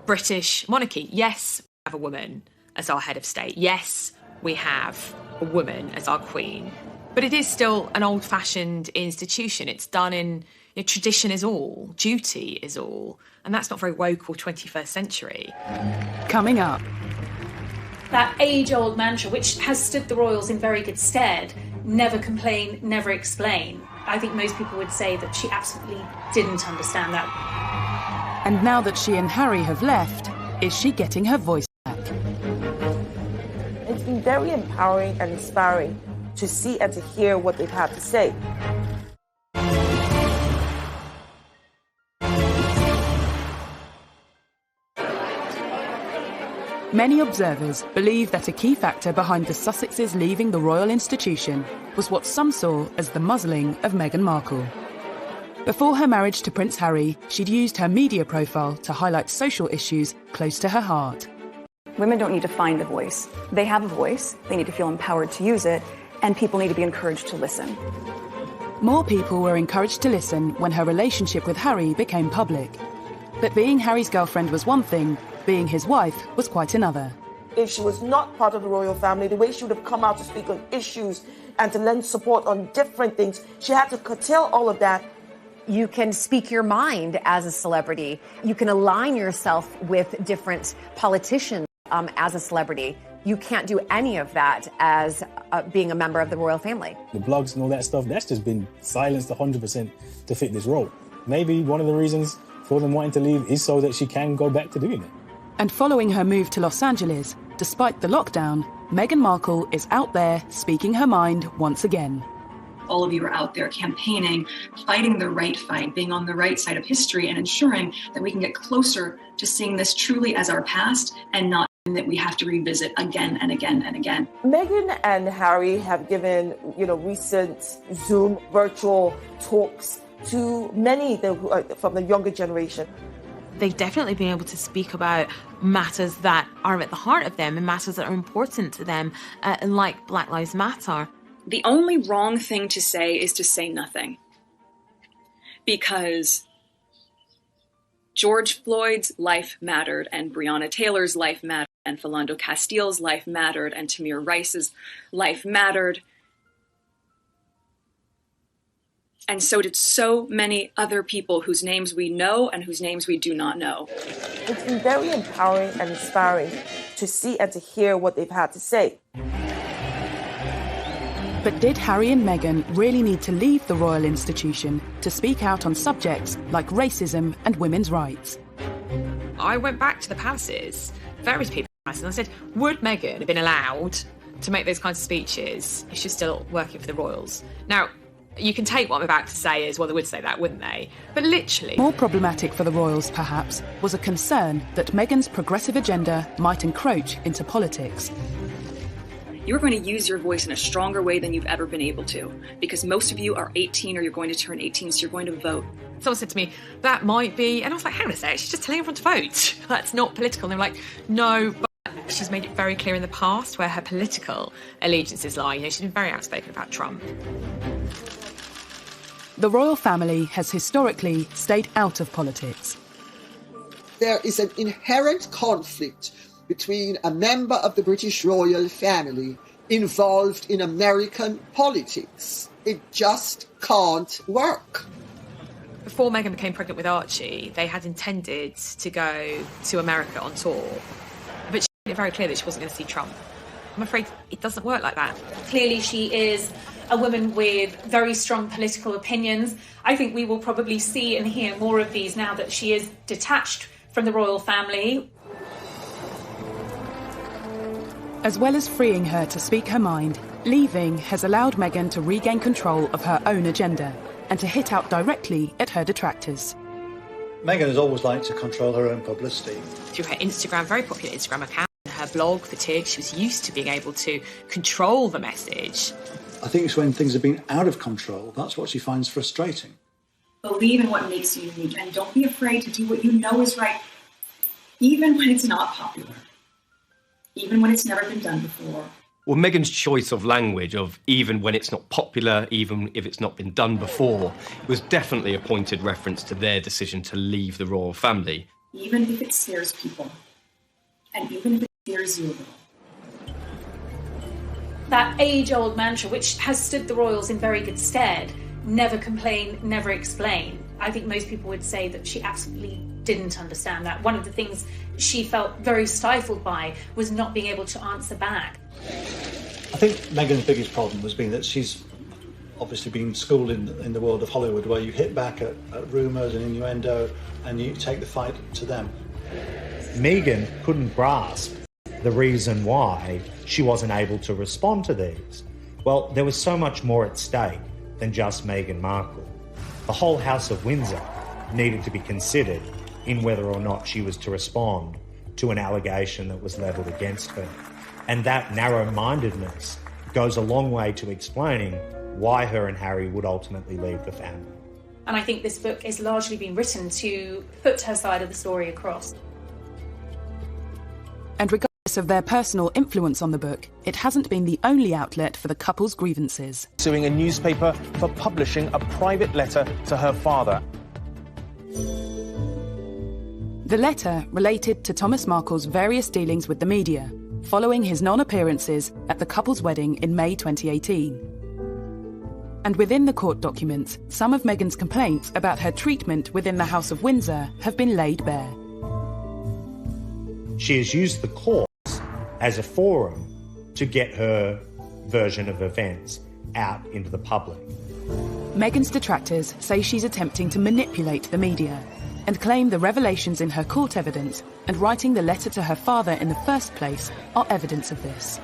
British monarchy. Yes, we have a woman as our head of state. Yes, we have a woman as our queen. But it is still an old-fashioned institution. It's done in tradition is all, duty is all. And that's not very woke or 21st century. Coming up. That age-old mantra, which has stood the royals in very good stead, never complain, never explain. I think most people would say that she absolutely didn't understand that. And now that she and Harry have left, is she getting her voice back? It's been very empowering and inspiring to see and to hear what they've had to say. Many observers believe that a key factor behind the Sussexes leaving the royal institution was what some saw as the muzzling of Meghan Markle. Before her marriage to Prince Harry, she'd used her media profile to highlight social issues close to her heart. Women don't need to find a voice. They have a voice, they need to feel empowered to use it, and people need to be encouraged to listen. More people were encouraged to listen when her relationship with Harry became public. But being Harry's girlfriend was one thing, being his wife was quite another. If she was not part of the royal family, the way she would have come out to speak on issues and to lend support on different things, she had to curtail all of that. You can speak your mind as a celebrity. You can align yourself with different politicians. as a celebrity. You can't do any of that as being a member of the royal family. The blogs and all that stuff, that's just been silenced 100% to fit this role. Maybe one of the reasons for them wanting to leave is so that she can go back to doing it. And following her move to Los Angeles, despite the lockdown, Meghan Markle is out there speaking her mind once again. All of you are out there campaigning, fighting the right fight, being on the right side of history and ensuring that we can get closer to seeing this truly as our past and not that we have to revisit again and again and again. Meghan and Harry have given, recent Zoom virtual talks to many from the younger generation. They've definitely been able to speak about matters that are at the heart of them and matters that are important to them, like Black Lives Matter. The only wrong thing to say is to say nothing. Because George Floyd's life mattered, and Breonna Taylor's life mattered, and Philando Castile's life mattered, and Tamir Rice's life mattered. And so did so many other people whose names we know and whose names we do not know. It's been very empowering and inspiring to see and to hear what they've had to say. But did Harry and Meghan really need to leave the royal institution to speak out on subjects like racism and women's rights? I went back to the palaces, various people, and I said, would Meghan have been allowed to make those kinds of speeches if she's still working for the royals? Now, you can take what I'm about to say as, well, they would say that, wouldn't they? But literally... More problematic for the royals, perhaps, was a concern that Meghan's progressive agenda might encroach into politics. You're going to use your voice in a stronger way than you've ever been able to, because most of you are 18 or you're going to turn 18, so you're going to vote. Someone said to me, that might be, and I was like, hang on a sec, she's just telling everyone to vote. That's not political. And they were like, no, but she's made it very clear in the past where her political allegiances lie. She's been very outspoken about Trump. The royal family has historically stayed out of politics. There is an inherent conflict between a member of the British royal family involved in American politics. It just can't work. Before Meghan became pregnant with Archie, they had intended to go to America on tour, but she made it very clear that she wasn't going to see Trump. I'm afraid it doesn't work like that. Clearly she is a woman with very strong political opinions. I think we will probably see and hear more of these now that she is detached from the royal family. As well as freeing her to speak her mind, leaving has allowed Meghan to regain control of her own agenda and to hit out directly at her detractors. Meghan has always liked to control her own publicity. Through her Instagram, very popular Instagram account, her blog, The Tig, she was used to being able to control the message. I think it's when things have been out of control, that's what she finds frustrating. Believe in what makes you unique, and don't be afraid to do what you know is right, even when it's not popular. Even when it's never been done before. Well, Meghan's choice of language of even when it's not popular, even if it's not been done before, was definitely a pointed reference to their decision to leave the royal family. Even if it scares people, and even if it scares you a little. That age-old mantra, which has stood the royals in very good stead, never complain, never explain. I think most people would say that she absolutely didn't understand that. One of the things she felt very stifled by was not being able to answer back. I think Meghan's biggest problem has been that she's obviously been schooled in the world of Hollywood, where you hit back at rumours and innuendo and you take the fight to them. Meghan couldn't grasp the reason why she wasn't able to respond to these. Well, there was so much more at stake than just Meghan Markle. The whole House of Windsor needed to be considered in whether or not she was to respond to an allegation that was levelled against her. And that narrow-mindedness goes a long way to explaining why her and Harry would ultimately leave the family. And I think this book is largely been written to put her side of the story across. And regardless of their personal influence on the book, it hasn't been the only outlet for the couple's grievances. Suing a newspaper for publishing a private letter to her father. The letter related to Thomas Markle's various dealings with the media, following his non-appearances at the couple's wedding in May 2018. And within the court documents, some of Meghan's complaints about her treatment within the House of Windsor have been laid bare. She has used the courts as a forum to get her version of events out into the public. Meghan's detractors say she's attempting to manipulate the media and claim the revelations in her court evidence and writing the letter to her father in the first place are evidence of this.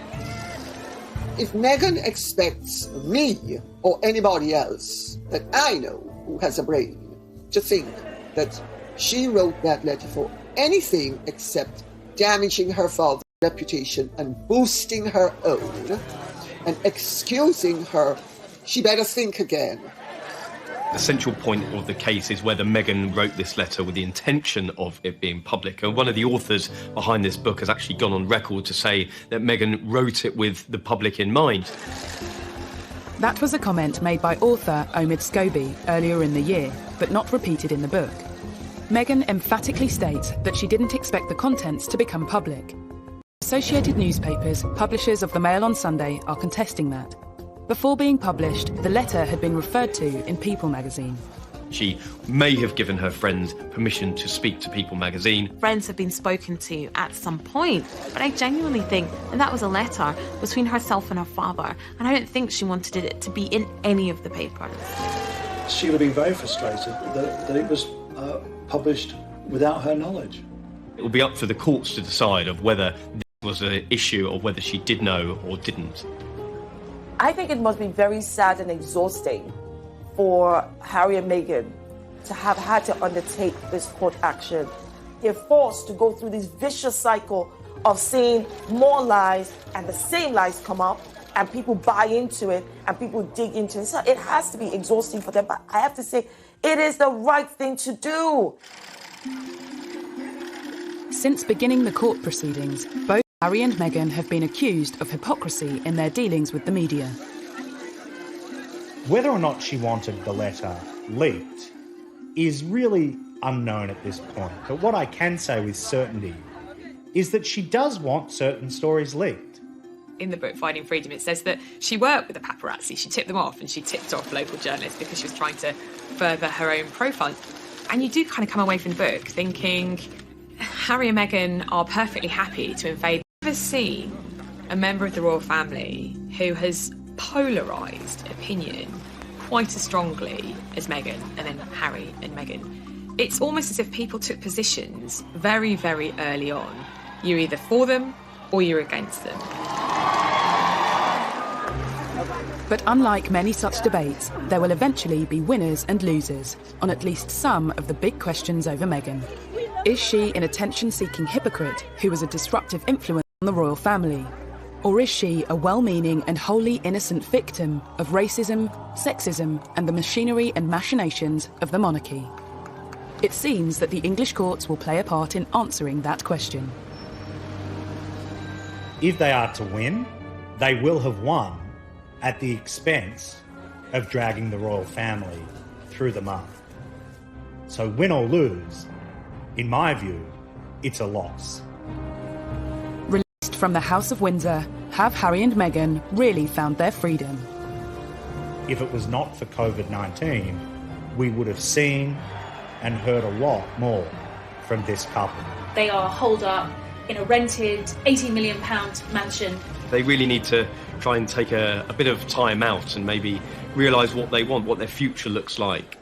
If Meghan expects me or anybody else that I know who has a brain to think that she wrote that letter for anything except damaging her father's reputation and boosting her own and excusing her, she better think again. The central point of the case is whether Meghan wrote this letter with the intention of it being public. And one of the authors behind this book has actually gone on record to say that Meghan wrote it with the public in mind. That was a comment made by author Omid Scobie earlier in the year, but not repeated in the book. Meghan emphatically states that she didn't expect the contents to become public. Associated newspapers, publishers of the Mail on Sunday, are contesting that. Before being published, the letter had been referred to in People magazine. She may have given her friend permission to speak to People magazine. Friends have been spoken to at some point, but I genuinely think that was a letter between herself and her father, and I don't think she wanted it to be in any of the papers. She would have been very frustrated that it was published without her knowledge. It will be up for the courts to decide of whether this was an issue or whether she did know or didn't. I think it must be very sad and exhausting for Harry and Meghan to have had to undertake this court action. They're forced to go through this vicious cycle of seeing more lies and the same lies come up and people buy into it and people dig into it. So it has to be exhausting for them, but I have to say it is the right thing to do. Since beginning the court proceedings, both Harry and Meghan have been accused of hypocrisy in their dealings with the media. Whether or not she wanted the letter leaked is really unknown at this point. But what I can say with certainty is that she does want certain stories leaked. In the book Finding Freedom, it says that she worked with the paparazzi. She tipped them off, and she tipped off local journalists because she was trying to further her own profile. And you do kind of come away from the book thinking Harry and Meghan are perfectly happy to invade. I've never seen a member of the royal family who has polarised opinion quite as strongly as Meghan and then Harry and Meghan. It's almost as if people took positions very, very early on. You're either for them or you're against them. But unlike many such debates, there will eventually be winners and losers on at least some of the big questions over Meghan. Is she an attention-seeking hypocrite who was a disruptive influence on the royal family? Or is she a well-meaning and wholly innocent victim of racism, sexism, and the machinery and machinations of the monarchy? It seems that the English courts will play a part in answering that question. If they are to win, they will have won at the expense of dragging the royal family through the mud. So win or lose, in my view, it's a loss. Released from the House of Windsor, have Harry and Meghan really found their freedom? If it was not for COVID-19, we would have seen and heard a lot more from this couple. They are holed up in a rented £18 million mansion. They really need to try and take a bit of time out and maybe realise what they want, what their future looks like.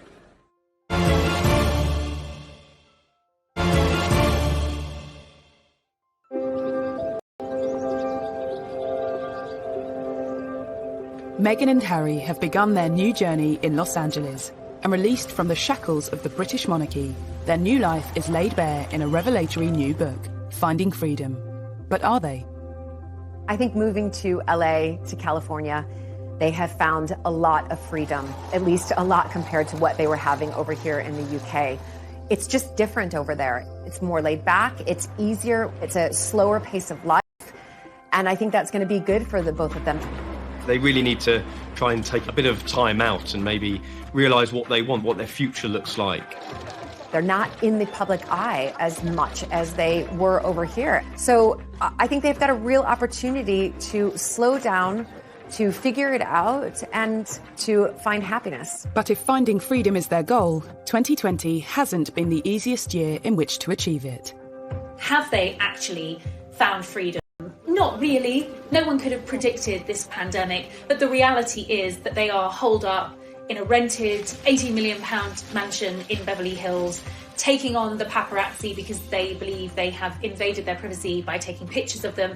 Meghan and Harry have begun their new journey in Los Angeles, and released from the shackles of the British monarchy, their new life is laid bare in a revelatory new book, Finding Freedom. But are they? I think moving to LA, to California, they have found a lot of freedom, at least a lot compared to what they were having over here in the UK. It's just different over there. It's more laid back, it's easier, it's a slower pace of life, and I think that's going to be good for the both of them. They really need to try and take a bit of time out and maybe realise what they want, what their future looks like. They're not in the public eye as much as they were over here. So I think they've got a real opportunity to slow down, to figure it out, and to find happiness. But if finding freedom is their goal, 2020 hasn't been the easiest year in which to achieve it. Have they actually found freedom? Not really. No one could have predicted this pandemic, but the reality is that they are holed up in a rented £80 million mansion in Beverly Hills, taking on the paparazzi because they believe they have invaded their privacy by taking pictures of them.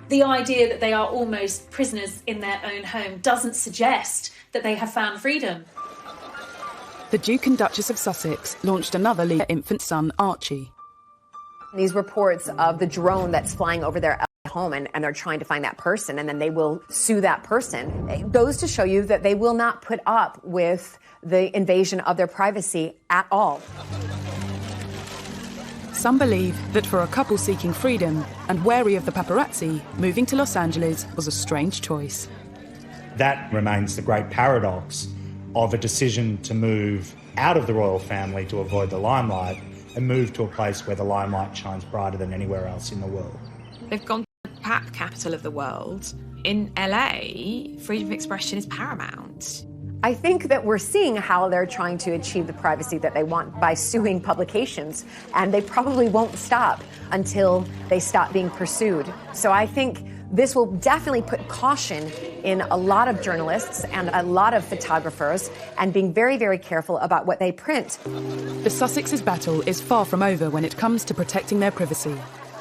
The idea that they are almost prisoners in their own home doesn't suggest that they have found freedom. The Duke and Duchess of Sussex launched another league for their infant son, Archie. These reports of the drone that's flying over their home and they're trying to find that person and then they will sue that person. It goes to show you that they will not put up with the invasion of their privacy at all. Some believe that for a couple seeking freedom and wary of the paparazzi, moving to Los Angeles was a strange choice. That remains the great paradox of a decision to move out of the royal family to avoid the limelight and move to a place where the limelight shines brighter than anywhere else in the world. They've gone to the pap capital of the world. In LA, freedom of expression is paramount. I think that we're seeing how they're trying to achieve the privacy that they want by suing publications, and they probably won't stop until they stop being pursued. So I think this will definitely put caution in a lot of journalists and a lot of photographers and being very, very careful about what they print. The Sussex's battle is far from over when it comes to protecting their privacy.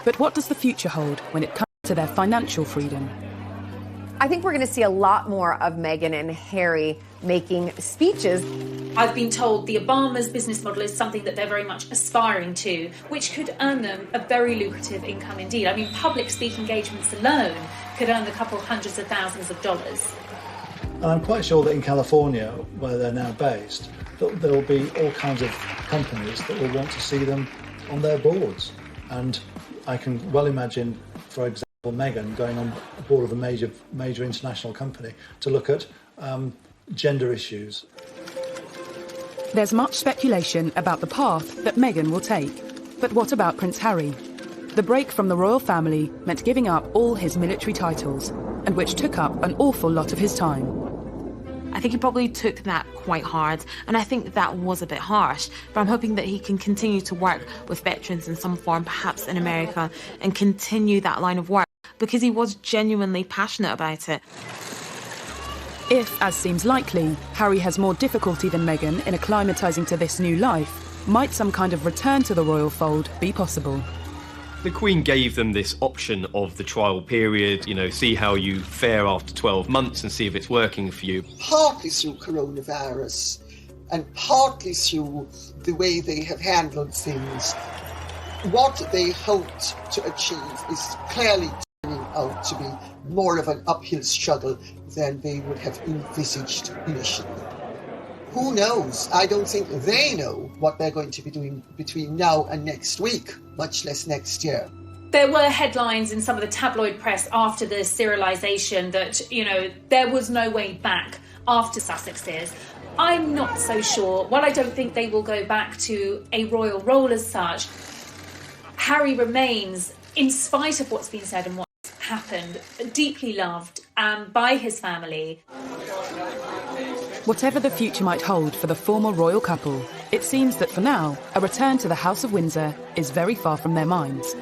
But what does the future hold when it comes to their financial freedom? I think we're going to see a lot more of Meghan and Harry making speeches. I've been told the Obamas' business model is something that they're very much aspiring to, which could earn them a very lucrative income indeed. I mean, public speaking engagements alone could earn a couple hundreds of thousands of dollars. And I'm quite sure that in California, where they're now based, there will be all kinds of companies that will want to see them on their boards. And I can well imagine, for example, Meghan going on board of a major international company to look at gender issues. There's much speculation about the path that Meghan will take. But what about Prince Harry? The break from the royal family meant giving up all his military titles, and which took up an awful lot of his time. I think he probably took that quite hard, and I think that was a bit harsh, but I'm hoping that he can continue to work with veterans in some form, perhaps in America, and continue that line of work, because he was genuinely passionate about it. If, as seems likely, Harry has more difficulty than Meghan in acclimatising to this new life, might some kind of return to the royal fold be possible? The Queen gave them this option of the trial period, see how you fare after 12 months and see if it's working for you. Partly through coronavirus and partly through the way they have handled things, what they hoped to achieve is clearly turning out to be more of an uphill struggle than they would have envisaged initially. Who knows? I don't think they know what they're going to be doing between now and next week, much less next year. There were headlines in some of the tabloid press after the serialisation that, there was no way back after Sussex's. I'm not so sure. While I don't think they will go back to a royal role as such, Harry remains, in spite of what's been said and what's happened, deeply loved by his family. Whatever the future might hold for the former royal couple, it seems that for now, a return to the House of Windsor is very far from their minds.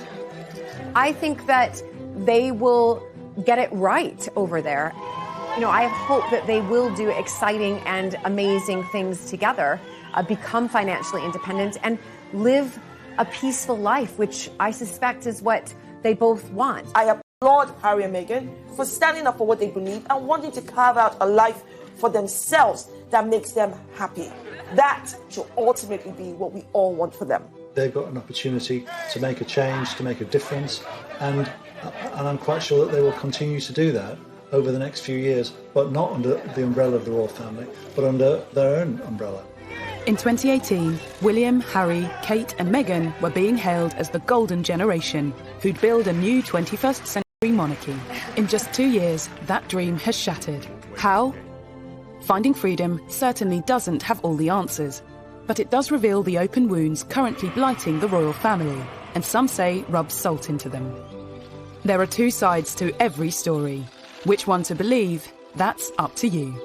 I think that they will get it right over there. I hope that they will do exciting and amazing things together, become financially independent, and live a peaceful life, which I suspect is what they both want. I applaud Harry and Meghan for standing up for what they believe and wanting to carve out a life for themselves that makes them happy. That should ultimately be what we all want for them. They've got an opportunity to make a change, to make a difference, and I'm quite sure that they will continue to do that over the next few years, but not under the umbrella of the royal family, but under their own umbrella. In 2018, William, Harry, Kate and Meghan were being hailed as the golden generation who'd build a new 21st century monarchy. In just 2 years, that dream has shattered. How? Finding freedom certainly doesn't have all the answers, but it does reveal the open wounds currently blighting the royal family, and some say rubs salt into them. There are two sides to every story. Which one to believe, that's up to you.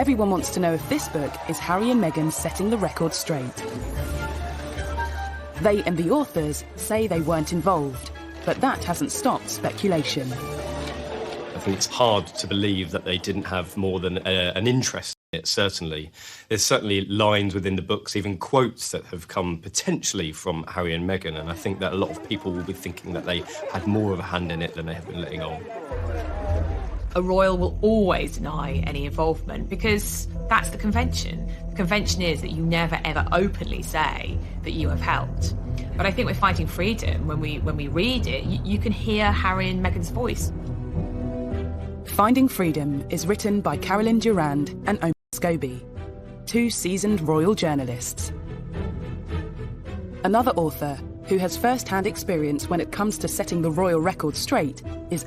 Everyone wants to know if this book is Harry and Meghan setting the record straight. They and the authors say they weren't involved, but that hasn't stopped speculation. I think it's hard to believe that they didn't have more than an interest in it, certainly. There's certainly lines within the books, even quotes that have come potentially from Harry and Meghan, and I think that a lot of people will be thinking that they had more of a hand in it than they have been letting on. A royal will always deny any involvement because that's the convention. The convention is that you never ever openly say that you have helped. But I think with Fighting Freedom, when we read it, you can hear Harry and Meghan's voice. Finding Freedom is written by Carolyn Durand and Omar Scobie, two seasoned royal journalists. Another author who has first-hand experience when it comes to setting the royal record straight is